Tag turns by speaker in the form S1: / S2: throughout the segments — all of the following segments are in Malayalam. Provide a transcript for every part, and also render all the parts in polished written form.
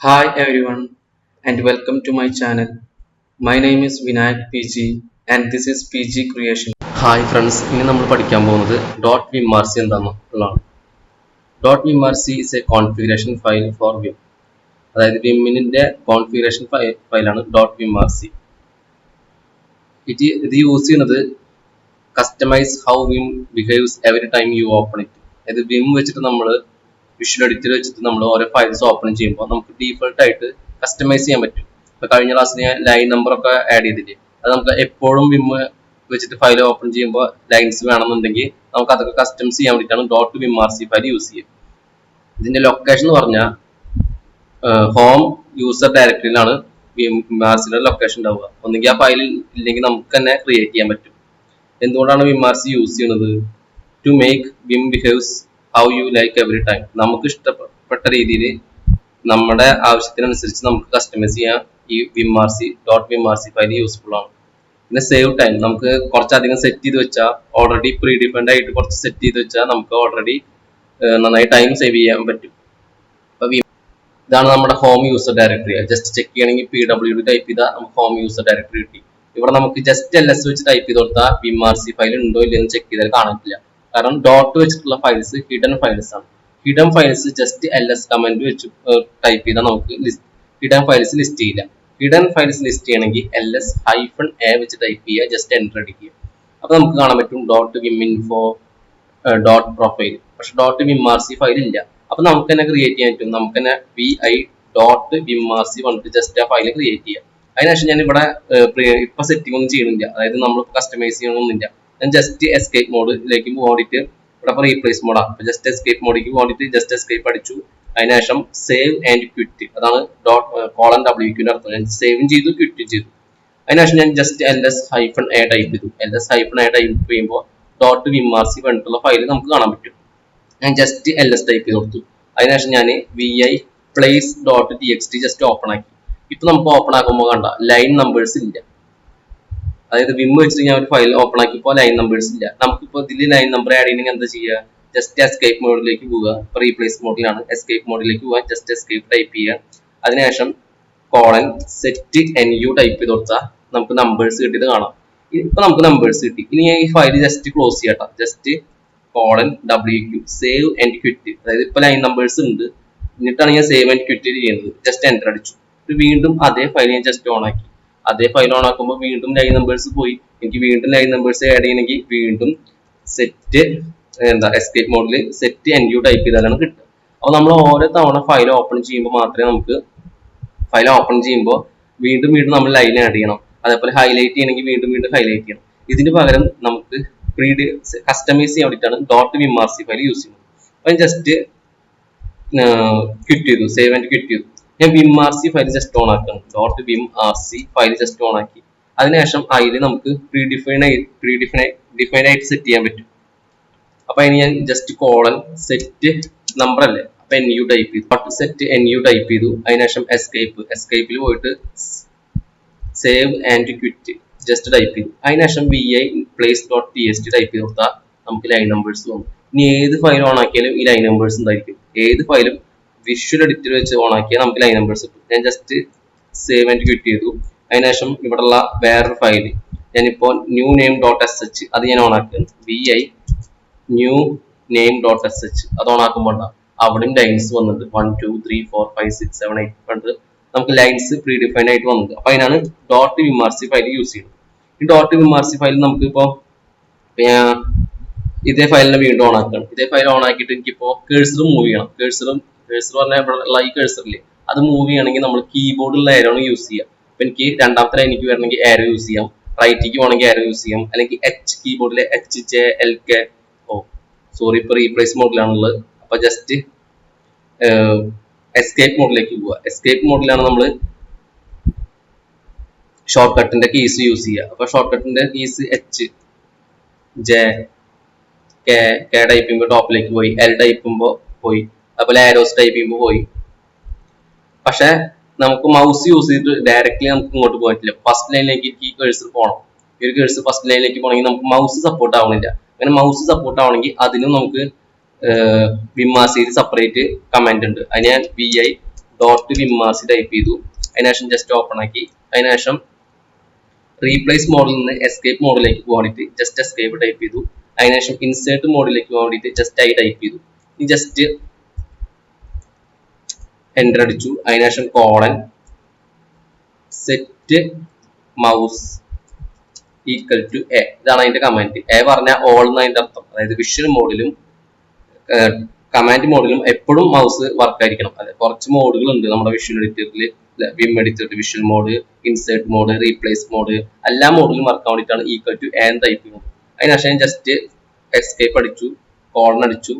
S1: Hi everyone and welcome to my channel. My name is Vinayak PG and this is PG Creation.
S2: Hi friends, ഇനി നമ്മൾ പഠിക്കാൻ പോകുന്നത് ഡോട്ട് വിമാർസി എന്താണെന്നുള്ളതാണ്. Dot vimrc is a configuration file for vim. അതായത് വിമ്മിൻ്റെ കോൺഫിഗറേഷൻ ഫയലാണ് ഡോട്ട് വിമാർസി. ഇത് യൂസ് ചെയ്യുന്നത് customize how vim behaves every time you open it. അതായത് വിം വെച്ചിട്ട് നമ്മൾ വിഷ്വൽ എഡിറ്റർ വെച്ചിട്ട് നമ്മൾ ഓരോ ഫയൽസ് ഓപ്പൺ ചെയ്യുമ്പോൾ നമുക്ക് ഡീഫോൾട്ട് ആയിട്ട് കസ്റ്റമൈസ് ചെയ്യാൻ പറ്റും. ഇപ്പോൾ കഴിഞ്ഞ ക്ലാസ്സിൽ ഞാൻ ലൈൻ നമ്പറൊക്കെ ആഡ് ചെയ്തില്ലേ, അത് നമുക്ക് എപ്പോഴും വിം വെച്ചിട്ട് ഫയൽ ഓപ്പൺ ചെയ്യുമ്പോൾ ലൈൻസ് വേണമെന്നുണ്ടെങ്കിൽ നമുക്ക് അതൊക്കെ കസ്റ്റമൈസ് ചെയ്യാൻ വേണ്ടിയിട്ടാണ് ഡോട്ട് വിമാർസി ഫയൽ യൂസ് ചെയ്യുക. ഇതിന്റെ ലൊക്കേഷൻ എന്ന് പറഞ്ഞാൽ ഹോം യൂസർ ഡയറക്ടറിയിലാണ് വിമാർസിയുടെ ലൊക്കേഷൻ ഉണ്ടാവുക. ഒന്നെങ്കിൽ ആ ഫയൽ ഇല്ലെങ്കിൽ നമുക്ക് തന്നെ ക്രിയേറ്റ് ചെയ്യാൻ പറ്റും. എന്തുകൊണ്ടാണ് വിമാർസി യൂസ് ചെയ്യുന്നത്? To make vim behaves how you like every time. നമുക്ക് ഇഷ്ടപ്പെട്ട രീതിയിൽ നമ്മുടെ ആവശ്യത്തിനനുസരിച്ച് നമുക്ക് കസ്റ്റമൈസ് ചെയ്യാൻ ഈ vimrc dot vimrc file useful ആണ്. പിന്നെ സേവ് ടൈം, നമുക്ക് കുറച്ചധികം സെറ്റ് ചെയ്ത് വെച്ചാൽ ഓൾറെഡി പ്രീ ഡിഫൈൻഡ് ആയിട്ട് കുറച്ച് സെറ്റ് ചെയ്ത് വെച്ചാൽ നമുക്ക് ഓൾറെഡി നന്നായി ടൈം സേവ് ചെയ്യാൻ പറ്റും. അപ്പൊ ഇതാണ് നമ്മുടെ home user directory. Just check ചെയ്യണമെങ്കിൽ PWD ടൈപ്പ് ചെയ്താൽ നമുക്ക് ഹോം യൂസർ ഡയറക്ടറി കിട്ടി. ഇവിടെ നമുക്ക് ജസ്റ്റ് LS വെച്ച് ടൈപ്പ് ചെയ്ത് കൊടുത്താൽ വിമാർസി ഫയൽ ഉണ്ടോ ഇല്ലെന്ന് ചെക്ക് ചെയ്താൽ കാണത്തില്ല. കാരണം ഡോട്ട് വെച്ചിട്ടുള്ള ഫയൽസ് ഹിഡൻ ഫയൽസ് ആണ്. Hidden files just LS comment വെച്ച് ടൈപ്പ് ചെയ്താൽ നമുക്ക് ഹിഡൻ ഫയൽസ് ലിസ്റ്റ് ചെയ്യില്ല. ഹിഡൻ ഫയൽസ് ലിസ്റ്റ് ചെയ്യണമെങ്കിൽ LS-A വെച്ച് ടൈപ്പ് ചെയ്യുക, ജസ്റ്റ് എൻ്റർ അടിക്കുക. അപ്പൊ നമുക്ക് കാണാൻ പറ്റും dot Vim info dot profile. പക്ഷെ ഡോട്ട് വിമാർസി ഫയൽ ഇല്ല. അപ്പൊ നമുക്ക് തന്നെ ക്രിയേറ്റ് ചെയ്യാൻ പറ്റും. നമുക്ക് തന്നെ VI ഡോട്ട് വിമാർസി വന്നിട്ട് ജസ്റ്റ് ആ ഫയൽ ക്രിയേറ്റ് ചെയ്യാം. അതിനുശേഷം ഞാൻ ഇവിടെ ഇപ്പൊ സെറ്റിംഗ് ഒന്നും ചെയ്യണില്ല, അതായത് നമ്മൾ കസ്റ്റമൈസ് ചെയ്യണമെന്നില്ല. ഞാൻ ജസ്റ്റ് എസ്കേപ്പ് മോഡിലേക്ക് പോകാണ്ടിട്ട് ഇവിടെ റീപ്ലേസ് മോഡാണ്. അപ്പൊ ജസ്റ്റ് എസ്കേപ്പ് മോഡിലേക്ക് പോകാണ്ടിട്ട് ജസ്റ്റ് എസ്കേപ്പ് അടിച്ചു. അതിനുശേഷം സേവ് ആൻഡ് ക്വിറ്റ്, അതാണ് $WQ അർത്ഥം. ഞാൻ സേവും ചെയ്തു, ക്വിറ്റും ചെയ്തു. അതിനുശേഷം ഞാൻ ജസ്റ്റ് LS-A ടൈപ്പ് ചെയ്തു. LS-A ടൈപ്പ് ചെയ്യുമ്പോൾ ഡോട്ട് വിമാർസി പറഞ്ഞിട്ടുള്ള ഫയൽ നമുക്ക് കാണാൻ പറ്റും. ഞാൻ ജസ്റ്റ് LS ടൈപ്പ് ചെയ്ത് കൊടുത്തു. അതിനുശേഷം ഞാൻ VI place dot TXT just open ആക്കി. ഇപ്പൊ നമുക്ക് ഓപ്പൺ ആക്കുമ്പോൾ കണ്ട ലൈൻ നമ്പേഴ്സ് ഇല്ല. അതായത് വിം വെച്ചിട്ട് ഞാൻ ഒരു ഫയൽ ഓപ്പൺ ആക്കിയപ്പോൾ ലൈൻ നമ്പേഴ്സ് ഇല്ല. നമുക്കിപ്പോൾ ഇതിൽ ലൈൻ നമ്പർ ആഡ് ചെയ്യണമെങ്കിൽ എന്താ ചെയ്യുക? ജസ്റ്റ് എസ്കേപ്പ് മോഡിലേക്ക് പോവുക. ഇപ്പൊ റീപ്ലേസ് മോഡിലാണ്, എസ്കേപ്പ് മോഡിലേക്ക് പോവുക. ജസ്റ്റ് എസ്കേപ്പ് ടൈപ്പ് ചെയ്യുക. അതിനുശേഷം സെറ്റ് NU ടൈപ്പ് ചെയ്ത് കൊടുത്താൽ നമുക്ക് നമ്പേഴ്സ് കിട്ടിയത് കാണാം. ഇപ്പൊ നമുക്ക് നമ്പേഴ്സ് കിട്ടി. ഇനി ഞാൻ ഈ ഫയൽ ജസ്റ്റ് ക്ലോസ് ചെയ്യട്ടെ. Just WQ save and quit. അതായത് ഇപ്പൊ ലൈൻ നമ്പേഴ്സ് ഉണ്ട്, എന്നിട്ടാണ് ഞാൻ സേവ് ആൻഡ് ക്വിറ്റ് ചെയ്യുന്നത്. ജസ്റ്റ് എൻ്റർ അടിച്ചു. വീണ്ടും അതേ ഫയൽ ഞാൻ ജസ്റ്റ് ഓൺ ആക്കി. അതേ ഫയൽ ഓൺ ആക്കുമ്പോൾ വീണ്ടും ലൈൻ നമ്പേഴ്സ് പോയി. എനിക്ക് വീണ്ടും ലൈൻ നമ്പേഴ്സ് ആഡ് ചെയ്യണമെങ്കിൽ വീണ്ടും സെറ്റ് എസ്കേപ്പ് മോഡിൽ സെറ്റ് NU ടൈപ്പ് ചെയ്താലാണ് കിട്ടുക. അപ്പൊ നമ്മൾ ഓരോ തവണ ഫയൽ ഓപ്പൺ ചെയ്യുമ്പോൾ മാത്രമേ നമുക്ക് ഫയൽ ഓപ്പൺ ചെയ്യുമ്പോൾ വീണ്ടും വീണ്ടും നമ്മൾ ലൈൻ ആഡ് ചെയ്യണം. അതേപോലെ ഹൈലൈറ്റ് ചെയ്യണമെങ്കിൽ വീണ്ടും വീണ്ടും ഹൈലൈറ്റ് ചെയ്യണം. ഇതിന് പകരം നമുക്ക് കസ്റ്റമൈസ് ചെയ്യാൻ വേണ്ടിയിട്ടാണ് ഡോട്ട് വിമാർസി ഫയൽ യൂസ് ചെയ്യുന്നത്. അപ്പൊ ഞാൻ ജസ്റ്റ് ക്വിറ്റ് ചെയ്തു, സേവ് ആൻഡ് ക്വിറ്റ് ചെയ്തു. ഞാൻ വിമാർസി ഫയൽ ജസ്റ്റ് ഓൺ ആക്കണം. Dot vimrc file just on ആക്കി. അതിനുശേഷം അതിൽ നമുക്ക് ഡിഫൈൻ ആയിട്ട് സെറ്റ് ചെയ്യാൻ പറ്റും. അപ്പൊ അതിന് ഞാൻ ജസ്റ്റ് സെറ്റ് നമ്പർ അല്ലേ, അപ്പൊ NU ടൈപ്പ് ചെയ്തു. സെറ്റ് NU ടൈപ്പ് ചെയ്തു. അതിനുശേഷം എസ്കേപ്പിൽ പോയിട്ട് save and quit just type ചെയ്തു. അതിനുശേഷം VI place dot TXT type ചെയ്ത് കൊടുത്താൽ നമുക്ക് ലൈൻ നമ്പേഴ്സ് വന്നു. ഇനി ഏത് ഫയൽ ഓൺ ആക്കിയാലും ഈ ലൈൻ നമ്പേഴ്സ് ഉണ്ടായിരിക്കും. ഏത് ഫയലും വിഷ്വൽ എഡിറ്റർ വെച്ച് ഓൺ ആക്കിയാൽ നമുക്ക് ലൈൻ നമ്പേഴ്സ് കിട്ടും. ഞാൻ ജസ്റ്റ് സേവ് ആൻഡ് ക്വിറ്റ് ചെയ്തു. അതിനുശേഷം ഇവിടെയുള്ള വേറൊരു ഫയൽ ഞാനിപ്പോൾ ന്യൂ നെയിം ഡോട്ട് SH അത് ഞാൻ ഓൺ ആക്കുകയാണ്. VI new name dot SH അത് ഓൺ ആക്കുമ്പോൾ ഉണ്ടാകും അവിടെയും ലൈൻസ് വന്നിട്ട് 1 2 3 4 5 6 7 8 കണ്ട് നമുക്ക് ലൈൻസ് പ്രീ ഡിഫൈൻഡ് ആയിട്ട് വന്നത്. അപ്പൊ അതിനാണ് ഡോട്ട് വിമാർസി ഫയൽ യൂസ് ചെയ്യുന്നത്. ഈ ഡോട്ട് വിമാർസി ഫയൽ നമുക്ക് ഇപ്പോ ഇതേ ഫയലിനെ വീണ്ടും ഓൺ ആക്കണം. ഇതേ ഫയൽ ഓൺ ആക്കിയിട്ട് എനിക്കിപ്പോ കേഴ്സർ മൂവ് ചെയ്യണം. കേഴ്സർ പറഞ്ഞാൽ ഇവിടെ ഈ കേഴ്സറില്ലേ, അത് മൂവ് ചെയ്യണമെങ്കിൽ നമ്മൾ കീബോർഡിലുള്ള ഏരോണ് യൂസ് ചെയ്യാം. അപ്പൊ എനിക്ക് രണ്ടാമത്തെ ലൈനിക്ക് വരണമെങ്കിൽ ഏരോ യൂസ് ചെയ്യാം, റൈറ്റിക്ക് പോകണമെങ്കിൽ ഏരോ യൂസ് ചെയ്യാം, അല്ലെങ്കിൽ കീബോർഡിലെ HJLK ഇപ്പൊ റീപ്ലേസ് മോഡിലാണുള്ളത്. അപ്പൊ ജസ്റ്റ് എസ്കേപ്പ് മോഡിലേക്ക് പോവുക. എസ്കേപ്പ് മോഡിലാണ് നമ്മൾ ഷോർട്ട് കട്ടിന്റെ കീസ് യൂസ് ചെയ്യുക. അപ്പൊ ഷോർട്ട് കട്ടിന്റെ കീസ് K ടൈപ്പ് ചെയ്യുമ്പോൾ ടോപ്പിലേക്ക് പോയി, L ടൈപ്പ് ചെയ്യുമ്പോൾ പോയി, അതുപോലെ ആരോസ് ടൈപ്പ് ചെയ്യുമ്പോൾ പോയി. പക്ഷെ നമുക്ക് മൗസ് യൂസ് ചെയ്തിട്ട് ഡയറക്റ്റ്ലി നമുക്ക് ഇങ്ങോട്ട് പോകാൻ പറ്റില്ല. ഫസ്റ്റ് ലൈനിലേക്ക് ഈ കേഴ്സർ പോകണം. ഈ ഒരു കേഴ്സർ ഫസ്റ്റ് ലൈനിലേക്ക് പോകണമെങ്കിൽ നമുക്ക് മൗസ് സപ്പോർട്ട് ആവണില്ല. അങ്ങനെ മൗസ് സപ്പോർട്ട് ആവണമെങ്കിൽ അതിനും നമുക്ക് വിമാർസിയിൽ സെപ്പറേറ്റ് കമാൻഡ് ഉണ്ട്. അത് ഞാൻ VI ഡോട്ട് വിമാർസി ടൈപ്പ് ചെയ്തു. അതിനുശേഷം ജസ്റ്റ് ഓപ്പൺ ആക്കി. അതിനുശേഷം റീപ്ലേസ് മോഡിൽ നിന്ന് എസ്കേപ്പ് മോഡിലേക്ക് പോകാൻ വേണ്ടിയിട്ട് ജസ്റ്റ് എസ്കേപ്പ് ടൈപ്പ് ചെയ്തു. അതിനുശേഷം ഇൻസേർട്ട് മോഡിലേക്ക് പോകാൻ വേണ്ടിയിട്ട് ജസ്റ്റ് ഐ ടൈപ്പ് ചെയ്തു. ഇനി ജസ്റ്റ് എൻ്റർ അടിച്ചു. അതിനുശേഷം colon set mouse equal to A, ഇതാണ് അതിന്റെ കമാൻഡ്. എ പറഞ്ഞാൽ ഓൾ എന്ന് അതിന്റെ അർത്ഥം. അതായത് വിഷ്വൽ മോഡിലും കമാൻഡ് മോഡിലും എപ്പോഴും മൗസ് വർക്ക് ആയിരിക്കണം. അതെ, കുറച്ച് മോഡുകൾ ഉണ്ട് നമ്മുടെ വിഷ്വൽ എഡിറ്ററിൽ. Vim editor, visual mode, insert mode, replace mode, എല്ലാ മോഡിലും വർക്ക് ആവാൻ വേണ്ടിയിട്ടാണ് ഈക്വൽ ടു എ എന്ന് ടൈപ്പ് ചെയ്യുന്നത്. അതിനുശേഷം ജസ്റ്റ് എസ്കേപ്പ് അടിച്ചു, കോളൻ അടിച്ചു,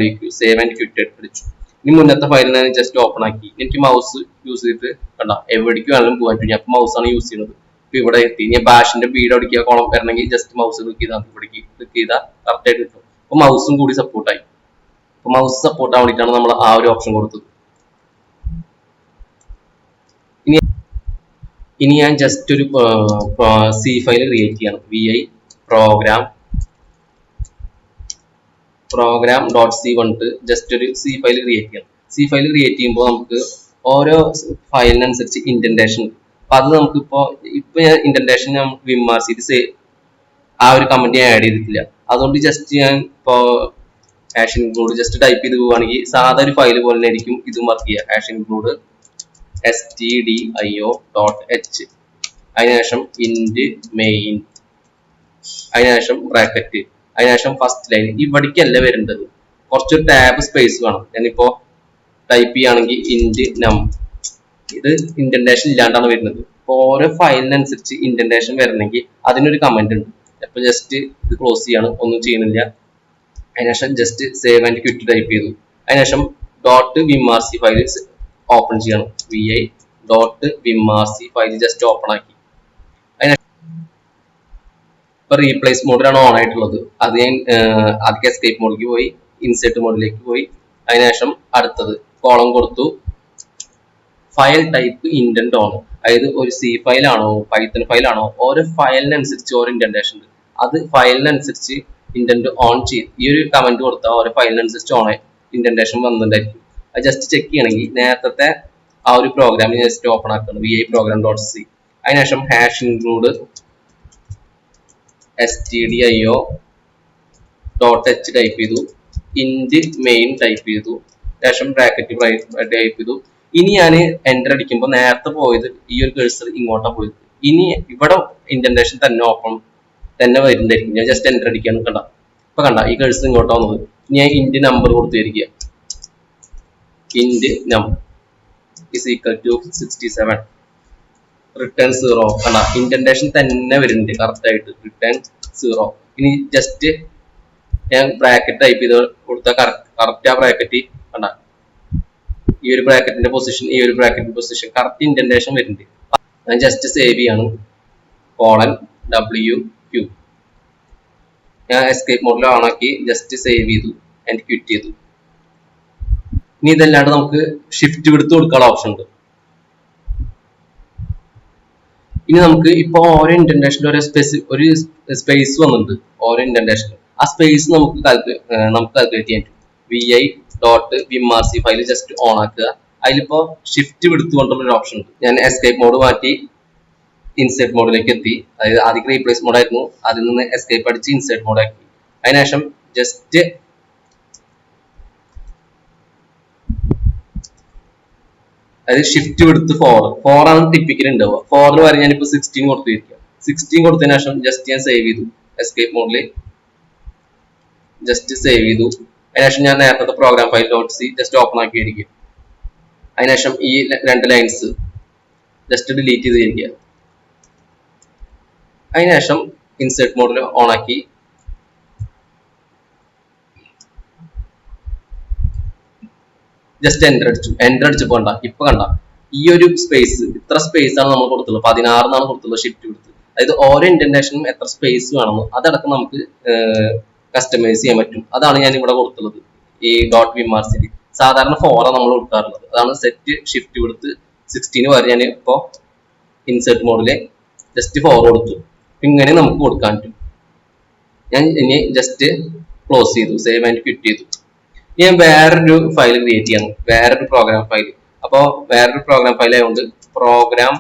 S2: .wq സേവ് ആൻഡ് ക്വിറ്റ് അടിച്ചു. ഇനി മുന്നത്തെ ഫയൽ ഞാൻ ജസ്റ്റ് ഓപ്പൺ ആക്കി. എനിക്ക് മൗസ് യൂസ് ചെയ്തിട്ട് കണ്ട എവിടേക്ക് വേണമെങ്കിലും പോകാൻ പറ്റും. ഞാൻ മൗസ് ആണ് യൂസ് ചെയ്യുന്നത്. ഇപ്പൊ ഇവിടെ എത്തി. ഞാൻ ബാഷിന്റെ ബീഡ് അടിക്കുക കോളം വരണമെങ്കിൽ ജസ്റ്റ് മൗസ് ക്ലിക്ക് ചെയ്താൽ ഇവിടേക്ക് ക്ലിക്ക് ചെയ്താൽ കറക്റ്റ് ആയിട്ട് കിട്ടും. അപ്പൊ മൗസും കൂടി സപ്പോർട്ടായി. അപ്പൊ മൗസ് സപ്പോർട്ട് ആവാൻ വേണ്ടിയിട്ടാണ് നമ്മൾ ആ ഒരു ഓപ്ഷൻ കൊടുത്തത്. ഇനി ഞാൻ ജസ്റ്റ് ഒരു സി ഫയൽ ക്രിയേറ്റ് ചെയ്യണം. vi program .c വന്നിട്ട് ജസ്റ്റ് ഒരു സി ഫയൽ ക്രിയേറ്റ് ചെയ്യണം. സി ഫയൽ ക്രിയേറ്റ് ചെയ്യുമ്പോൾ നമുക്ക് ഓരോ ഫയലിനനുസരിച്ച് ഇൻഡന്റേഷൻ ഉണ്ട്. അപ്പൊ അത് നമുക്കിപ്പോ ഞാൻ ഇൻഡന്റേഷൻ വിമാർസിറ്റ് ആ ഒരു കമന്റ് ഞാൻ ആഡ് ചെയ്തിട്ടില്ല. അതുകൊണ്ട് ജസ്റ്റ് ഞാൻ ഇപ്പോ ഹാഷ് ഇൻക്ലൂഡ് ജസ്റ്റ് ടൈപ്പ് ചെയ്ത് പോവുകയാണെങ്കിൽ സാധാ ഒരു ഫയൽ പോലെ ആയിരിക്കും ഇതും വർക്ക് ചെയ്യുക. ഹാഷ് ഇൻക്ലൂഡ് stdio.h, അതിനുശേഷം ഇന്റ് മെയിൻ, അതിനുശേഷം ബ്രാക്കറ്റ്, അതിനുശേഷം ഫസ്റ്റ് ലൈൻ. ഇവിടേക്കല്ല വരേണ്ടത്, കുറച്ചൊരു ടാബ് സ്പേസ് വേണം. ഞാനിപ്പോ ടൈപ്പ് ചെയ്യുകയാണെങ്കിൽ ഇന്റ് നം, ഇത് ഇൻഡന്റേഷൻ ഇല്ലാണ്ടാണ് വരുന്നത്. ഇപ്പൊ ഓരോ ഫയലിനനുസരിച്ച് ഇൻഡന്റേഷൻ വരണമെങ്കിൽ അതിനൊരു കമന്റ് ഉണ്ട്. അപ്പൊ ജസ്റ്റ് ഇത് ക്ലോസ് ചെയ്യാണ്, ഒന്നും ചെയ്യുന്നില്ല. അതിനുശേഷം just save and quit type ചെയ്തു. അതിനുശേഷം .vimarc ഫയൽ ഓപ്പൺ ചെയ്യണം. vi.vimarc ഫയൽ ജസ്റ്റ് ഓപ്പൺ ആക്കി. ഇപ്പൊ റീപ്ലേസ് മോഡിലാണ് ഓൺ ആയിട്ടുള്ളത്. അത് ഞാൻ ആദ്യം എസ്കേപ്പ് മോഡിലേക്ക് പോയി, ഇൻസേർട്ട് മോഡിലേക്ക് പോയി. അതിനുശേഷം അടുത്തത് കോളം കൊടുത്തു. ഫയൽ ടൈപ്പ് ഇൻഡന്റ് ഓൺ, അതായത് ഒരു സി ഫയലാണോ പൈത്തൺ ഫയലാണോ ഓരോ ഫയലിനനുസരിച്ച് ഓരോ ഇൻഡന്റേഷൻ ഉണ്ട്. അത് ഫയലിനനുസരിച്ച് ഇൻഡന്റ് ഓൺ ചെയ്ത് ഈ ഒരു കമന്റ് കൊടുത്താൽ ഓരോ ഫയലിനനുസരിച്ച് ഓൺ ഇൻഡന്റേഷൻ വന്നിട്ടുണ്ടായിരിക്കും. അത് ജസ്റ്റ് ചെക്ക് ചെയ്യണമെങ്കിൽ നേരത്തെ ആ ഒരു പ്രോഗ്രാം ജസ്റ്റ് ഓപ്പൺ ആക്കണം. vi program.c, അതിനുശേഷം ഹാഷ് ഇൻക്ലൂഡ് stdio.h ടൈപ്പ് ചെയ്തു, ഇന്റ് മെയിൻ ടൈപ്പ് ചെയ്തു, ശേഷം ബ്രാക്കറ്റ് ടൈപ്പ് ചെയ്തു. ഇനി ഞാൻ എൻ്റർ അടിക്കുമ്പോൾ നേരത്തെ പോയത് ഈ ഒരു കഴ്സർ ഇങ്ങോട്ടാണ് പോയത്. ഇനി ഇവിടെ ഇൻഡന്റേഷൻ തന്നെ ഓപ്പൺ തന്നെ വരുന്നുണ്ടായിരിക്കും. ഞാൻ ജസ്റ്റ് എൻ്റർ അടിക്കുകയാണ്. കണ്ട ഇപ്പൊ കണ്ട ഈ കഴ്സർ ഇങ്ങോട്ടാ വന്നത്. ഇനി ഞാൻ ഇന്റ് നമ്പർ കൊടുത്തിരിക്കുക. ഇന്റ് നം is equal to 67, റിട്ടേൺ 0. കണ്ട ഇൻഡന്റേഷൻ തന്നെ വരുന്നുണ്ട് കറക്റ്റ് ആയിട്ട്, റിട്ടേൺ 0. ഇനി ജസ്റ്റ് ഞാൻ ബ്രാക്കറ്റ് ടൈപ്പ് ചെയ്ത് കൊടുത്ത കറക്റ്റ് ആ ബ്രാക്കറ്റ് കണ്ട ഈ ഒരു ബ്രാക്കറ്റിന്റെ പൊസിഷൻ, ഈ ഒരു ബ്രാക്കറ്റിന്റെ പൊസിഷൻ കറക്റ്റ് ഇൻഡന്റേഷൻ വരുന്നുണ്ട്. ഞാൻ ജസ്റ്റ് സേവ് ചെയ്യാണ്. .wq ഞാൻ എസ്കേപ്പ് മോഡിൽ ഓൺ ആക്കി ജസ്റ്റ് സേവ് ചെയ്തു ആൻഡ് ക്വിറ്റ് ചെയ്തു. ഇനി ഇതല്ലാണ്ട് നമുക്ക് ഷിഫ്റ്റ് വിടുത്ത് കൊടുക്കാനുള്ള ഓപ്ഷൻ ഉണ്ട്. ഇനി നമുക്ക് ഇപ്പൊ ഓരോ ഇൻഡന്റേഷനിൽ ഒരു സ്പേസ് വന്നിട്ടുണ്ട്. ഓരോ ഇൻഡന്റേഷൻ ആ സ്പേസ് നമുക്ക് കാൽക്കുലേറ്റ് ചെയ്യാൻ പറ്റും. vi.vimarc ഫയൽ ജസ്റ്റ് ഓൺ ആക്കുക. അതിലിപ്പോ ഷിഫ്റ്റ് വിടുത്ത് കൊണ്ടുള്ള ഒരു ഓപ്ഷൻ ഉണ്ട്. ഞാൻ എസ്കേപ്പ് മോഡ് മാറ്റി ഇൻസേർട്ട് മോഡിലേക്ക് എത്തി. അതായത് ആദ്യം റീപ്ലേസ് മോഡ് ആയിരുന്നു, അതിൽ നിന്ന് എസ്കേപ്പ് അടിച്ച് ഇൻസേർട്ട് മോഡ് ആക്കി. അതിനുശേഷം ജസ്റ്റ് അതായത് ഷിഫ്റ്റ് വിടുത്ത് 4 ആണ് ടിപ്പിക്കൽ ഉണ്ടാവുക. 4 വരെ ഞാനിപ്പോ 16 കൊടുത്തിരിക്കുക. 16 കൊടുത്തതിനു ശേഷം ജസ്റ്റ് ഞാൻ സേവ് ചെയ്തു. എസ്കേപ്പ് മോഡിൽ ജസ്റ്റ് സേവ് ചെയ്തു. അതിനുശേഷം ഞാൻ നേരത്തെ program file .c just open ആക്കിയിരിക്കുക. അതിനുശേഷം ഈ 2 ലൈൻസ് ജസ്റ്റ് ഡിലീറ്റ് ചെയ്തിരിക്കുക. അതിനുശേഷം ഇൻസേർട്ട് മോഡിൽ ഓൺ ആക്കി ജസ്റ്റ് എൻ്റർ അടിച്ചു. എൻ്റർ അടിച്ചപ്പോൾ കണ്ട ഇപ്പൊ കണ്ട ഈ ഒരു സ്പേസ്, ഇത്ര സ്പേസ് ആണ് നമ്മൾ കൊടുത്തുള്ളത്. 16 എന്നാണ് കൊടുത്തുള്ളത് ഷിഫ്റ്റ് കൊടുത്ത്. അതായത് ഓരോ ഇൻഡന്റേഷനും എത്ര സ്പേസ് വേണമെന്ന് അതടക്കം നമുക്ക് കസ്റ്റമൈസ് ചെയ്യാൻ പറ്റും. അതാണ് ഞാൻ ഇവിടെ കൊടുത്തുള്ളത്. ഈ .vimarc സാധാരണ 4 നമ്മൾ കൊടുക്കാറുള്ളത്. അതാണ് സെറ്റ് ഷിഫ്റ്റ് കൊടുത്ത് 16 വരെ ഞാൻ ഇപ്പോ ഇൻസേർട്ട് മോഡില് ജസ്റ്റ് 4 കൊടുത്തു. ഇങ്ങനെ നമുക്ക് കൊടുക്കാൻ പറ്റും. ഞാൻ ഇനി ജസ്റ്റ് ക്ലോസ് ചെയ്തു, സേവ് ആൻഡ് ക്വിറ്റ് ചെയ്തു. ഞാൻ വേറൊരു ഫയൽ ക്രിയേറ്റ് ചെയ്യണം, വേറൊരു പ്രോഗ്രാം ഫയൽ. ആ അപ്പോൾ വേറൊരു പ്രോഗ്രാം ഫയൽ ആയതുകൊണ്ട് പ്രോഗ്രാം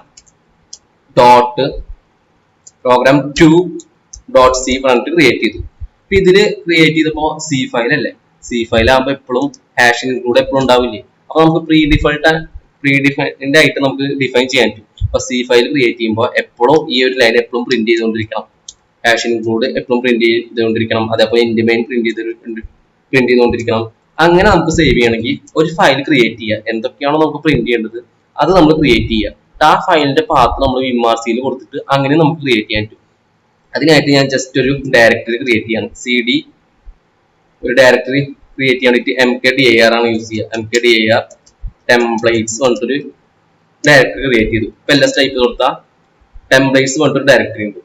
S2: 2.c പറഞ്ഞിട്ട് ക്രിയേറ്റ് ചെയ്തു. അപ്പൊ ഇതില് ക്രിയേറ്റ് ചെയ്തപ്പോൾ സി ഫയൽ അല്ലേ, സി ഫയൽ ആകുമ്പോൾ എപ്പോഴും ഹാഷ് ഇൻക്ലൂഡ് എപ്പോഴും ഉണ്ടാവില്ലേ. അപ്പൊ നമുക്ക് പ്രീഡിഫൈൻഡ് ആയിട്ട് നമുക്ക് ഡിഫൈൻ ചെയ്യാൻ പറ്റും. അപ്പൊ സി ഫയൽ ക്രിയേറ്റ് ചെയ്യുമ്പോൾ എപ്പോഴും ഈ ഒരു ലൈൻ എപ്പോഴും പ്രിന്റ് ചെയ്തുകൊണ്ടിരിക്കണം, ഹാഷ് ഇൻക്ലൂഡ് എപ്പോഴും പ്രിന്റ് ചെയ്തുകൊണ്ടിരിക്കണം, അതേപോലെ ഇൻഡിമെയിൻ പ്രിന്റ് ചെയ്തുകൊണ്ടിരിക്കണം. അങ്ങനെ നമുക്ക് സേവ് ചെയ്യണമെങ്കിൽ ഒരു ഫയൽ ക്രിയേറ്റ് ചെയ്യുക, എന്തൊക്കെയാണോ നമുക്ക് പ്രിന്റ് ചെയ്യേണ്ടത് അത് നമ്മൾ ക്രിയേറ്റ് ചെയ്യുക. ആ ഫയലിന്റെ പാത്ത് നമ്മൾ വിമാർസിയിൽ കൊടുത്തിട്ട് അങ്ങനെ നമുക്ക് ക്രിയേറ്റ് ചെയ്യാൻ പറ്റും. അതിനായിട്ട് ഞാൻ ജസ്റ്റ് ഒരു ഡയറക്ടറി ക്രിയേറ്റ് ചെയ്യാണ്, cd ഒരു ഡയറക്ടറി ക്രിയേറ്റ് ചെയ്യാൻ വേണ്ടിയിട്ട് mkdir ആണ് യൂസ് ചെയ്യുക. mkdir ടെംപ്ലേറ്റ്സ് പറഞ്ഞിട്ടൊരു ഡയറക്ടറി ക്രിയേറ്റ് ചെയ്തു. ഇപ്പൊ എല്ലാ ടൈപ്പ് കൊടുത്താൽ ടെംപ്ലേറ്റ്സ് പറഞ്ഞിട്ടൊരു ഡയറക്ടറി ഉണ്ട്.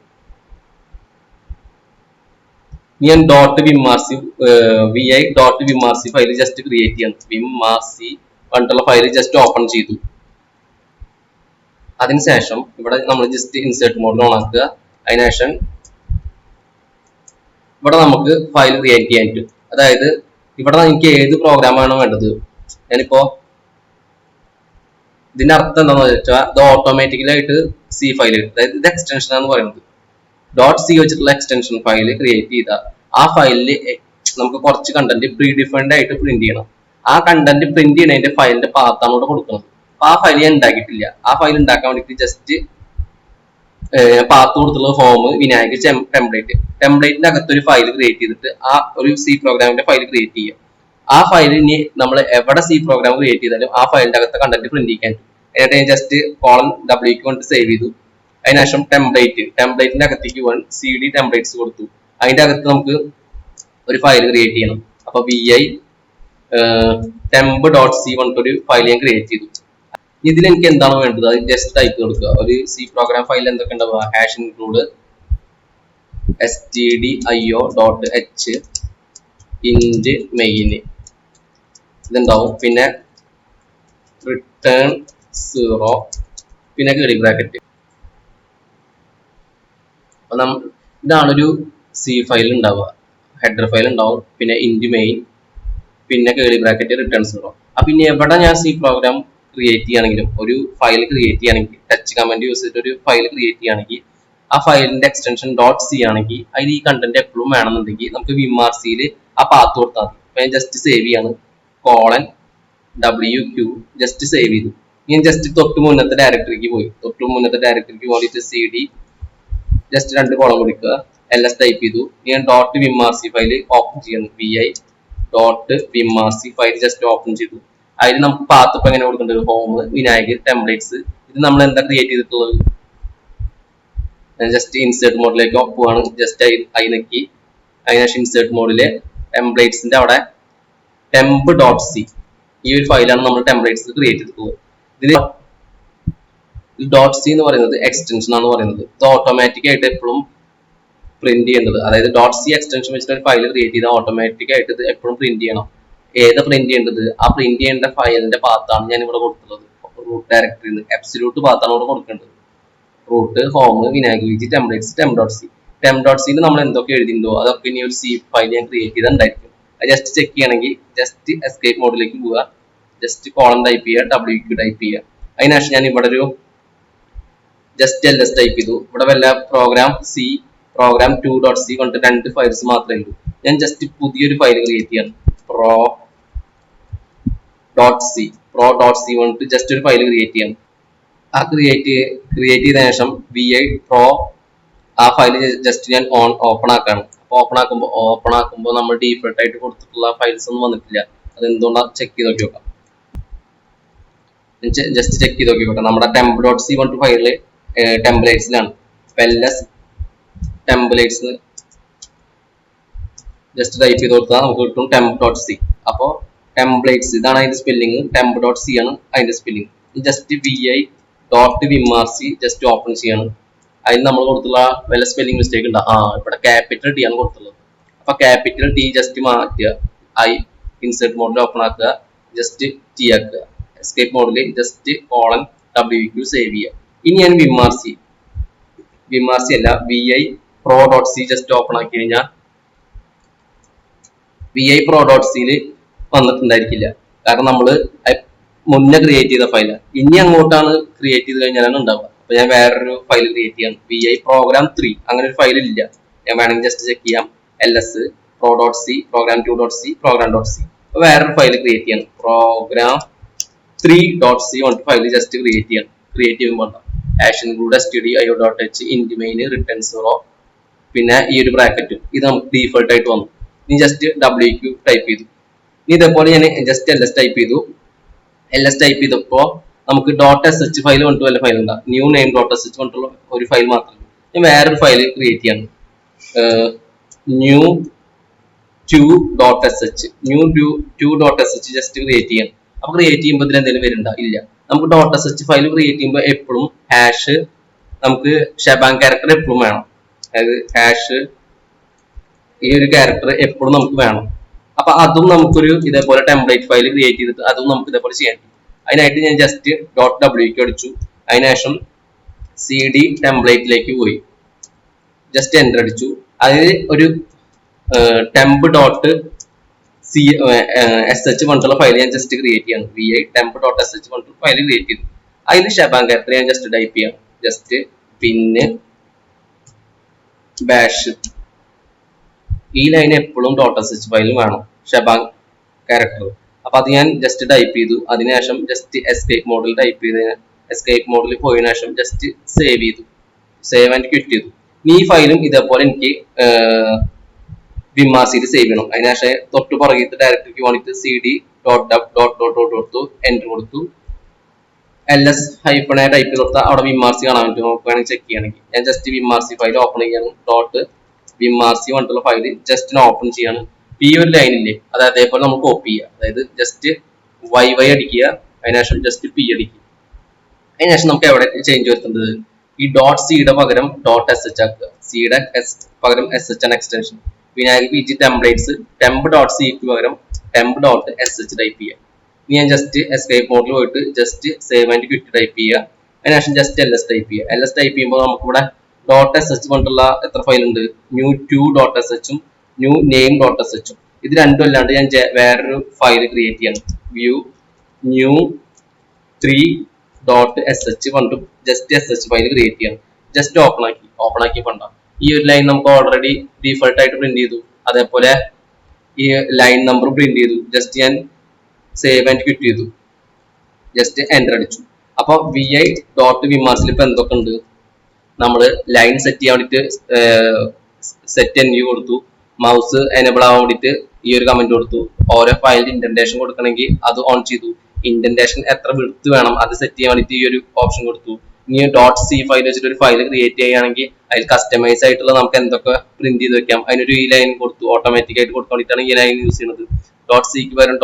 S2: ഞാൻ vi.vimrc ഫയൽ ജസ്റ്റ് ക്രിയേറ്റ് ചെയ്യണം. vimrc പറഞ്ഞിട്ടുള്ള ഫയൽ ജസ്റ്റ് ഓപ്പൺ ചെയ്തു. അതിനുശേഷം ഇവിടെ നമ്മൾ ജസ്റ്റ് ഇൻസേർട്ട് മോഡിൽ ഓൺ ആക്കുക. അതിനുശേഷം ഇവിടെ നമുക്ക് ഫയൽ ക്രിയേറ്റ് ചെയ്യാൻ പറ്റും. അതായത് ഇവിടെ എനിക്ക് ഏത് പ്രോഗ്രാമാണ് വേണ്ടത്, ഞാനിപ്പോ ഇതിന്റെ അർത്ഥം എന്താണെന്ന് വെച്ചാൽ ഇത് ഓട്ടോമാറ്റിക്കലായിട്ട് സി ഫയൽ, അതായത് ഇത് എക്സ്റ്റൻഷൻ എന്ന് പറയുന്നത് .c വെച്ചിട്ടുള്ള എക്സ്റ്റൻഷൻ ഫയൽ ക്രിയേറ്റ് ചെയ്താൽ ആ ഫയലിൽ നമുക്ക് കുറച്ച് കണ്ടന്റ് പ്രീഡിഫൈൻഡ് ആയിട്ട് പ്രിന്റ് ചെയ്യണം. ആ കണ്ടന്റ് പ്രിന്റ് ചെയ്യുന്നതിന്റെ ഫയലിന്റെ പാത്താണ് ഇവിടെ കൊടുക്കുന്നത്. അപ്പൊ ആ ഫയൽ ഞാൻ ഉണ്ടാക്കിയിട്ടില്ല. ആ ഫയൽ ഉണ്ടാക്കാൻ വേണ്ടിയിട്ട് ജസ്റ്റ് പാത്ത് കൊടുത്തുള്ള ഹോം വിനായക് ടെംപ്ലേറ്റിന്റെ അകത്ത് ഒരു ഫയൽ ക്രിയേറ്റ് ചെയ്തിട്ട് ആ ഒരു സി പ്രോഗ്രാമിന്റെ ഫയൽ ക്രിയേറ്റ് ചെയ്യുക. ആ ഫയലിന് നമ്മൾ എവിടെ സി പ്രോഗ്രാം ക്രിയേറ്റ് ചെയ്താലും ആ ഫയലിന്റെ അകത്ത് കണ്ടന്റ് പ്രിന്റ് ചെയ്യാൻ പറ്റും. എന്നിട്ട് ഞാൻ ജസ്റ്റ് w കൊണ്ട് സേവ് ചെയ്തു. അതിനുശേഷം ടെംപ്ലേറ്റിന്റെ അകത്തേക്ക് cd ടെംപ്ലേറ്റ്സ് കൊടുത്തു. അതിന്റെ അകത്ത് നമുക്ക് ഒരു ഫയൽ ക്രിയേറ്റ് ചെയ്യണം. അപ്പൊ vi temp.c പറഞ്ഞിട്ടൊരു ഫയൽ ഞാൻ ക്രിയേറ്റ് ചെയ്തു. ഇതിൽ എനിക്ക് എന്താണ് വേണ്ടത് അത് ജസ്റ്റ് ടൈപ്പ് കൊടുക്കുക. ഒരു സി പ്രോഗ്രാം ഫയൽ എന്തൊക്കെ ഉണ്ടാവുക, hash include stdio.h int main ഇതുണ്ടാവും, പിന്നെ റിട്ടേൺ 0, പിന്നെ കേളി ബ്രാക്കറ്റ്. ഇതാണൊരു സി ഫയൽ ഉണ്ടാവുക. ഹെഡർ ഫയൽ ഉണ്ടാവും, പിന്നെ ഇന്റ് മെയിൻ, പിന്നെ കേളി ബ്രാക്കറ്റ്, റിട്ടേൺ 0. അപ്പൊ ഇനി എവിടെ ഞാൻ സി പ്രോഗ്രാം ക്രിയേറ്റ് ചെയ്യുകയാണെങ്കിലും ഒരു ഫയൽ ക്രിയേറ്റ് ചെയ്യുകയാണെങ്കിൽ ടച്ച് കമാൻഡ് യൂസ് ചെയ്തിട്ട് ഒരു ഫയൽ ക്രിയേറ്റ് ചെയ്യുകയാണെങ്കിൽ ആ ഫയലിന്റെ എക്സ്റ്റൻഷൻ .c ആണെങ്കിൽ അതിൽ ഈ കണ്ടന്റ് എപ്പോഴും വേണമെന്നുണ്ടെങ്കിൽ നമുക്ക് വിമാർസിയിൽ ആ പാത്ത് കൊടുത്താൽ മതി. അപ്പൊ ഞാൻ ജസ്റ്റ് സേവ് ചെയ്യാണ്, wq ജസ്റ്റ് സേവ് ചെയ്തു. ഞാൻ ജസ്റ്റ് തൊട്ട് മുന്നത്തെ ഡയറക്ടറിക്ക് പോയിട്ട് cd ജസ്റ്റ് 2 കോളം കൊടുക്കുക, ls ടൈപ്പ് ചെയ്തു. ഞാൻ .vimrc ഫയൽ ഓപ്പൺ ചെയ്യണം, vi.vimrc ഫയൽ ജസ്റ്റ് ഓപ്പൺ ചെയ്തു. അതിന് നമുക്ക് പാത്ത് ഇപ്പൊ എങ്ങനെ കൊടുക്കേണ്ടത്, ഹോം വിനായക് ടെംപ്ലേറ്റ്സ്. ഇത് നമ്മൾ എന്താ ക്രിയേറ്റ് ചെയ്തിട്ടുള്ളത്, ഞാൻ ജസ്റ്റ് ഇൻസേർട്ട് മോഡിലേക്ക് പോവാണ്. ജസ്റ്റ് അതിനൊക്കെ അതിനുശേഷം ഇൻസേർട്ട് മോഡിലെ ടെംപ്ലേറ്റ്സിന്റെ അവിടെ temp.c ഈ ഒരു ഫയലാണ് നമ്മൾ ടെംപ്ലേറ്റ്സ് ക്രിയേറ്റ് ചെയ്തിട്ടുള്ളത്. ഇതിൽ .c എന്ന് പറയുന്നത് എക്സ്റ്റൻഷൻ ആണ് പറയുന്നത്. ഇത് ഓട്ടോമാറ്റിക് ആയിട്ട് എപ്പോഴും പ്രിന്റ് ചെയ്യേണ്ടത്, അതായത് .c എക്സ്റ്റൻഷൻ വെച്ചിട്ട് ഒരു ഫയൽ ക്രിയേറ്റ് ചെയ്താൽ ഓട്ടോമാറ്റിക് ആയിട്ട് ഇത് എപ്പോഴും പ്രിന്റ് ചെയ്യണം. ഏതാ പ്രിന്റ് ചെയ്യേണ്ടത്, ആ പ്രിന്റ് ചെയ്യേണ്ട ഫയലിന്റെ പാത്താണ് ഞാൻ ഇവിടെ കൊടുത്തിട്ടുള്ളത്. റൂട്ട് ഡയറക്ടറിയിൽ എബ്സല്യൂട്ട് പാത്താണ് ഇവിടെ കൊടുക്കേണ്ടത്. Root home Vinayak templates temp.c നമ്മൾ എന്തൊക്കെ എഴുതിയിട്ടുണ്ടോ അതൊക്കെ ഇനി ഒരു സി ഫയൽ ഞാൻ ക്രിയേറ്റ് ചെയ്തിട്ടുണ്ടായിരിക്കും. അത് ജസ്റ്റ് ചെക്ക് ചെയ്യണമെങ്കിൽ ജസ്റ്റ് എസ്കേപ്പ് മോഡിലേക്ക് പോവുക, ജസ്റ്റ് കോളം ടൈപ്പ് ചെയ്യുക, wq ടൈപ്പ് ചെയ്യുക. അതിനുശേഷം ഞാൻ ഇവിടെ ഒരു ജസ്റ്റ് ls ടൈപ്പ് ചെയ്തു. ഇവിടെ വല്ല പ്രോഗ്രാം 2.c കൊണ്ട് 2 ഫയൽസ് മാത്രമേ ഉള്ളൂ. ഞാൻ ജസ്റ്റ് പുതിയൊരു ഫയൽ ക്രിയേറ്റ് ചെയ്യാണ്, pro.c കൊണ്ട് ജസ്റ്റ് ഒരു ഫയൽ ക്രിയേറ്റ് ചെയ്യണം. ആ ക്രിയേറ്റ് ചെയ്ത ശേഷം vi pro ആ ഫയൽ ജസ്റ്റ് ഞാൻ ഓപ്പൺ ആക്കാണ്. അപ്പൊ ഓപ്പൺ ആക്കുമ്പോൾ നമ്മൾ ഡീഫോൾട്ട് ആയിട്ട് കൊടുത്തിട്ടുള്ള ഫയൽസ് ഒന്നും വന്നിട്ടില്ല. അതെന്തുകൊണ്ടാണ് ചെക്ക് ചെയ്ത് നോക്കി നോക്കാം. ജസ്റ്റ് ചെക്ക് ചെയ്ത് നോക്കി നോക്കാം. നമ്മുടെ temp.c പറഞ്ഞിട്ട് ഫയല് ടെംപ്ലേറ്റ്സിലാണ്. ls ടെംപ്ലേറ്റ്സ് ജസ്റ്റ് ടൈപ്പ് ചെയ്ത് കൊടുത്താൽ നമുക്ക് കിട്ടും temp.c. അപ്പോൾ ടെംപ്ലേറ്റ്സ് ഇതാണ് അതിന്റെ സ്പെല്ലിങ്, temp.c ആണ് അതിന്റെ spelling. Just vi.vimrc just open ചെയ്യണം. അതിൽ നമ്മൾ കൊടുത്തുള്ള വല്ല സ്പെല്ലിംഗ് മിസ്റ്റേക്ക് ഉണ്ട്, ഇവിടെ ക്യാപിറ്റൽ ടി ആണ് കൊടുത്തുള്ളത്. അപ്പൊ ക്യാപിറ്റൽ ടി ജസ്റ്റ് മാറ്റുക, ഇൻസേർട്ട് മോഡിൽ ഓപ്പൺ ആക്കുക, ജസ്റ്റ് ടി ആക്കുക, എസ്കേപ്പ് മോഡിൽ ജസ്റ്റ് wq സേവ് ചെയ്യുക. ഇനി ഞാൻ വിമാർസി അല്ല vi pro.c ജസ്റ്റ് ഓപ്പൺ ആക്കി കഴിഞ്ഞാൽ vi pro.c വന്നിട്ടുണ്ടായിരിക്കില്ല. കാരണം നമ്മൾ മുന്നേ ക്രിയേറ്റ് ചെയ്ത ഫയലാണ്. ഇനി അങ്ങോട്ടാണ് ക്രിയേറ്റ് ചെയ്ത് കഴിഞ്ഞാലാണ് ഉണ്ടാവുക. അപ്പൊ ഞാൻ വേറൊരു ഫയൽ ക്രിയേറ്റ് ചെയ്യാം. VI program 3 അങ്ങനെ ഒരു ഫയൽ ഇല്ല. ഞാൻ വേണമെങ്കിൽ ജസ്റ്റ് ചെക്ക് ചെയ്യാം. ls pro.c program2.c program.c. അപ്പൊ വേറൊരു ഫയൽ ക്രിയേറ്റ് ചെയ്യണം. program3.c പറഞ്ഞിട്ട് ഫയൽ ജസ്റ്റ് ക്രിയേറ്റ് ചെയ്യണം. ക്രിയേറ്റ് ചെയ്യുമ്പോൾ hash include stdio.h int main return 0 പിന്നെ ഈ ഒരു ബ്രാക്കറ്റും ഇത് നമുക്ക് ഡീഫോൾട്ട് ആയിട്ട് വന്നു. ഇനി ജസ്റ്റ് wq ടൈപ്പ് ചെയ്തു. ഇനി ഇതേപോലെ ഞാൻ ജസ്റ്റ് ls ടൈപ്പ് ചെയ്തു. ls ടൈപ്പ് ചെയ്തപ്പോൾ നമുക്ക് .sh ഫയൽ കൊണ്ടു വല്ല ഫയൽ ഉണ്ടാകും. ന്യൂ നെയിം .sh കൊണ്ടുള്ള ഒരു ഫയൽ മാത്രമല്ല. ഞാൻ വേറൊരു ഫയൽ ക്രിയേറ്റ് ചെയ്യണം. new 2.sh ജസ്റ്റ് ക്രിയേറ്റ് ചെയ്യണം. അപ്പൊ ക്രിയേറ്റ് ചെയ്യുമ്പോൾ ഇതിൽ എന്തെങ്കിലും വരുന്നുണ്ടോ? ഇല്ല. നമുക്ക് .sh ഫയൽ ക്രിയേറ്റ് ചെയ്യുമ്പോൾ എപ്പോഴും ഹാഷ് നമുക്ക് ഷബാങ് ക്യാരക്ടർ എപ്പോഴും വേണം. അതായത് ഹാഷ് ഈ ഒരു ക്യാരക്ടർ എപ്പോഴും നമുക്ക് വേണം. അപ്പൊ അതും നമുക്കൊരു ഇതേപോലെ ടെംപ്ലേറ്റ് ഫയൽ ക്രിയേറ്റ് ചെയ്തിട്ട് അതും നമുക്ക് ഇതേപോലെ ചെയ്യാൻ പറ്റും. അതിനായിട്ട് ഞാൻ ജസ്റ്റ് .wq അടിച്ചു. അതിനുശേഷം cd ടെംപ്ലേറ്റിലേക്ക് പോയി ജസ്റ്റ് എൻ്റർ അടിച്ചു. അതിൽ ഒരു temp.sh പറഞ്ഞിട്ടുള്ള ഫയൽ ഞാൻ ജസ്റ്റ് ക്രിയേറ്റ് ചെയ്യണം. vi temp.sh പറഞ്ഞിട്ടുള്ള ഫയൽ ക്രിയേറ്റ് ചെയ്തു. അതിൽ ഷബാങ് ക്യാരക്ടർ ഞാൻ ജസ്റ്റ് ടൈപ്പ് ചെയ്യാം. ജസ്റ്റ് പിന്നെ ബാഷ്. ഈ ലൈൻ എപ്പോഴും .sh ഫയൽ വേണം ഷബാങ് ക്യാരക്ടർ. അപ്പൊ അത് ഞാൻ ജസ്റ്റ് ടൈപ്പ് ചെയ്തു. അതിനുശേഷം ജസ്റ്റ് എസ്കേപ്പ് മോഡിൽ ടൈപ്പ് ചെയ്ത് എസ്കേപ്പ് മോഡിൽ പോയതിനു ശേഷം ജസ്റ്റ് സേവ് ചെയ്തു. സേവ് ആൻഡ് ക്വിറ്റ് ചെയ്തു. ഈ ഫയലും ഇതേപോലെ എനിക്ക് വിമാസിയിൽ സേവ് ചെയ്യണം. അതിനുശേഷം തൊട്ട് പുറകിട്ട് ഡയറക്ടറിക്ക് വേണ്ടിയിട്ട് cd .dot എൻ്റർ കൊടുത്തു. ls -a ടൈപ്പ് ചെയ്ത് കൊടുത്താൽ അവിടെ വിമാർസി കാണാൻ പറ്റും. നമുക്ക് വേണമെങ്കിൽ ചെക്ക് ചെയ്യണമെങ്കിൽ ഞാൻ ജസ്റ്റ് വിമാർസി ഫയൽ ഓപ്പൺ ചെയ്യാണ്. .വിമാർസി പറഞ്ഞിട്ടുള്ള ഫയൽ ജസ്റ്റ് ഓപ്പൺ ചെയ്യാണ്. ഈ ഒരു ലൈനില്ലേ അത് അതേപോലെ നമുക്ക് കോപ്പി ചെയ്യുക. അതായത് ജസ്റ്റ് y അടിക്കുക. അതിനുശേഷം ജസ്റ്റ് p അടിക്കുക. അതിനുശേഷം നമുക്ക് എവിടെ ചേഞ്ച് വരുത്തേണ്ടത്? ഈ .cയുടെ പകരം .sh ആക്കുക. സിയുടെ പകരം sh ആണ് extension. Vinayak pg templates temp.c പകരം temp.sh ടൈപ്പ് ചെയ്യുക. ഇനി ഞാൻ ജസ്റ്റ് എസ്കേപ്പ് മോഡിൽ പോയിട്ട് just save and quit type ചെയ്യുക. അതിനുശേഷം ജസ്റ്റ് ls ടൈപ്പ് ചെയ്യുക. ls ടൈപ്പ് ചെയ്യുമ്പോൾ നമുക്കിവിടെ .sh കൊണ്ടുള്ള എത്ര ഫയൽ ഉണ്ട്? new 2.sh ഉം new name.sh ഉം. ഇത് രണ്ടും അല്ലാണ്ട് ഞാൻ വേറൊരു ഫയൽ ക്രിയേറ്റ് ചെയ്യണം. view new 3.sh കൊണ്ടും ജസ്റ്റ് sh ഫയൽ ക്രിയേറ്റ് ചെയ്യണം. ജസ്റ്റ് ഓപ്പൺ ആക്കി കൊണ്ടാ ഈ ഒരു ലൈൻ നമുക്ക് ഓൾറെഡി ഡീഫോൾട്ട് ആയിട്ട് പ്രിന്റ് ചെയ്തു. അതേപോലെ ഈ ലൈൻ നമ്പർ പ്രിന്റ് ചെയ്തു. ജസ്റ്റ് ഞാൻ സേവ് ആൻഡ് ക്വിറ്റ് ചെയ്തു. ജസ്റ്റ് എൻ്റർ അടിച്ചു. അപ്പൊ vi.vimarsൽ ഇപ്പൊ എന്തൊക്കെ ഉണ്ട്? നമ്മള് ലൈൻ സെറ്റ് ചെയ്യാൻ വേണ്ടിട്ട് സെറ്റ് എൻ യു കൊടുത്തു. മൗസ് എനേബിൾ ആവാൻ വേണ്ടിട്ട് ഈ ഒരു കമന്റ് കൊടുത്തു. ഓരോ ഫയലിൽ ഇൻഡന്റേഷൻ കൊടുക്കണമെങ്കിൽ അത് ഓൺ ചെയ്തു. ഇൻഡന്റേഷൻ എത്ര വിഡ്ത്ത് വേണം അത് സെറ്റ് ചെയ്യാൻ വേണ്ടിട്ട് ഈ ഒരു ഓപ്ഷൻ കൊടുത്തു. ഇനി .c ഫയൽ വെച്ചിട്ട് ഒരു ഫയൽ ക്രിയേറ്റ് ചെയ്യുകയാണെങ്കിൽ അതിൽ കസ്റ്റമൈസ് ആയിട്ടുള്ള നമുക്ക് എന്തൊക്കെ പ്രിന്റ് ചെയ്ത് വെക്കാം. അതിനൊരു ഈ ലൈൻ കൊടുത്തു. ഓട്ടോമാറ്റിക് ആയിട്ട് കൊടുക്കാൻ വേണ്ടിയിട്ടാണ് ഈ ലൈൻ യൂസ് ചെയ്യുന്നത്. .cക്ക് പകരം .sh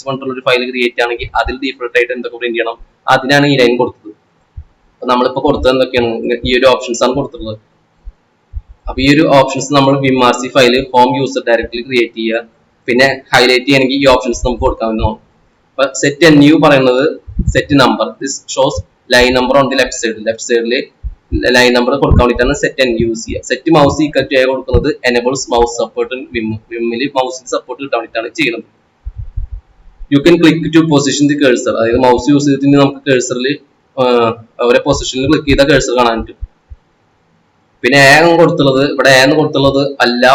S2: പറഞ്ഞിട്ടുള്ള ഒരു ഫയൽ ക്രിയേറ്റ് ആണെങ്കിൽ അതിൽ ഡീഫോൾട്ട് ആയിട്ട് എന്തൊക്കെ പ്രിന്റ് ചെയ്യണം അതിനാണ് ഈ ലൈൻ കൊടുത്തത്. അപ്പൊ നമ്മളിപ്പോ കൊടുത്തത് എന്തൊക്കെയാണ്? ഈ ഒരു ഓപ്ഷൻസ് ആണ് കൊടുത്തിട്ടുള്ളത്. അപ്പൊ ഈ ഒരു ഓപ്ഷൻസ് നമ്മൾ vimrc file home user directory create ചെയ്യുക. പിന്നെ ഹൈലൈറ്റ് ചെയ്യണമെങ്കിൽ ഈ ഓപ്ഷൻസ് നമുക്ക് കൊടുക്കാവുന്നതാണ്. അപ്പൊ സെറ്റ് എൻ യു പറയുന്നത് set number. This shows line number on the left സൈഡിൽ ലൈൻ നമ്പർ കൊടുക്കാൻ വേണ്ടിയിട്ടാണ് സെറ്റ് എൻ യൂസ് ചെയ്യുക. സെറ്റ് മൗസ് ഈക്വൽ ടു കൊടുക്കുന്നത് എനേബിൾസ് മൗസ് സപ്പോർട്ട് വിമ്മിൽ മൗസിന് സപ്പോർട്ട് കിട്ടാൻ വേണ്ടിയിട്ടാണ് ചെയ്യുന്നത്. You can click to position the cursor. അതായത് മൗസ് യൂസ് ചെയ്തിട്ട് നമുക്ക് കേഴ്സറിൽ ഓരോ പൊസിഷനിൽ ക്ലിക്ക് ചെയ്ത കേഴ്സർ കാണാൻ പറ്റും. പിന്നെ കൊടുത്തുള്ളത് എല്ലാ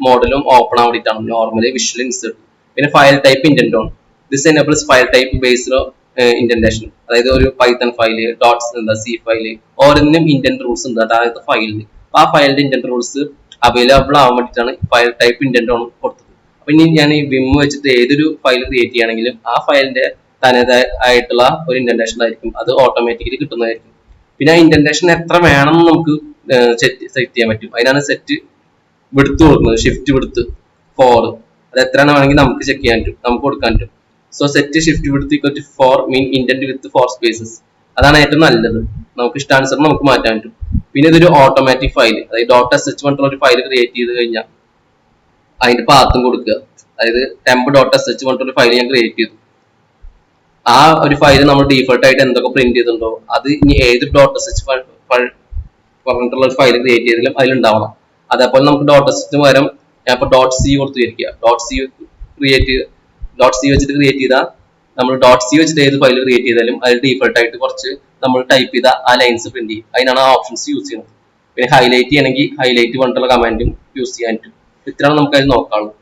S2: മോഡലും ഓപ്പൺ ആവാൻ വേണ്ടിയിട്ടാണ്. Normally visual insert. പിന്നെ file type indent on. This enables file type based indentation. അതായത് ഒരു പൈത്തൺ ഫയല് C ഫയല് ഓരോന്നിനും ഇൻഡന്റ് റൂൾസ് ഉണ്ട്. അതായത് ഫയലിന് ആ ഫയലിന്റെ ഇൻഡന്റ് റൂൾസ് അവൈലബിൾ ആവാൻ വേണ്ടിയിട്ടാണ് ഫയൽ ടൈപ്പ് ഇൻഡന്റ് ഓൺ കൊടുത്തത്. അപ്പൊ ഇനി ഞാൻ ഈ വിം വെച്ചിട്ട് ഏതൊരു ഫയൽ ക്രിയേറ്റ് ചെയ്യുകയാണെങ്കിലും ആ ഫയലിന്റെ തനതായിട്ടുള്ള ഒരു ഇൻഡന്റേഷൻ ആയിരിക്കും. അത് ഓട്ടോമാറ്റിക്കലി കിട്ടുന്നതായിരിക്കും. പിന്നെ ഇൻഡന്റേഷൻ എത്ര വേണം നമുക്ക് സെറ്റ് ചെയ്യാൻ പറ്റും. അതിനാണ് സെറ്റ് വിഡ്ത്ത് കൊടുക്കുന്നത്. ഷിഫ്റ്റ് വിഡ്ത്ത് 4 അത് എത്രയാണ് വേണമെങ്കിൽ നമുക്ക് ചെക്ക് ചെയ്യാൻ പറ്റും, നമുക്ക് കൊടുക്കാൻ പറ്റും. So set shift width equal to 4 mean indent with 4 spaces. അതാണ് ഏറ്റവും നല്ലത്. നമുക്ക് ഇഷ്ടാനുസരണം നമുക്ക് മാറ്റാൻ പറ്റും. പിന്നെ ഇതൊരു ഓട്ടോമാറ്റിക് ഫയൽ, അതായത് .sh പറഞ്ഞിട്ടുള്ള ഒരു ഫയൽ ക്രിയേറ്റ് ചെയ്ത് കഴിഞ്ഞാൽ അതിന്റെ പാത്തും കൊടുക്കുക. അതായത് temp.sh പറഞ്ഞിട്ടൊരു ഫയൽ ഞാൻ ക്രിയേറ്റ് ചെയ്തു. ആ ഒരു ഫയൽ നമ്മൾ ഡീഫോൾട്ട് ആയിട്ട് എന്തൊക്കെ പ്രിന്റ് ചെയ്തിട്ടുണ്ടോ അത് ഇനി ഏത് .sh പറഞ്ഞിട്ടുള്ള ഒരു ഫയൽ ക്രിയേറ്റ് ചെയ്താലും അതിലുണ്ടാവണം. അതേപോലെ നമുക്ക് .sh പകരം ഞാൻ ഇപ്പോൾ .c കൊടുത്തിരിക്കുക. .c വെച്ചിട്ട് ക്രിയേറ്റ് ചെയ്ത നമ്മൾ ഡോട്ട് സി വെച്ചിട്ട് ഏത് ഫയൽ ക്രിയേറ്റ് ചെയ്താലും അതിൽ ഡീഫോൾട്ട് ആയിട്ട് കുറച്ച് നമ്മൾ ടൈപ്പ് ചെയ്ത ആ ലൈൻസ് പ്രിന്റ് ചെയ്യും. അതിനാണ് ആ ഓപ്ഷൻസ് യൂസ് ചെയ്യുന്നത്. പിന്നെ ഹൈലൈറ്റ് ചെയ്യണമെങ്കിൽ ഹൈലൈറ്റ് പറഞ്ഞിട്ടുള്ള കമാൻഡും യൂസ് ചെയ്യാൻ പറ്റും. ഇത്രയാണ് നമുക്ക് അതിൽ നോക്കാനുള്ളത്.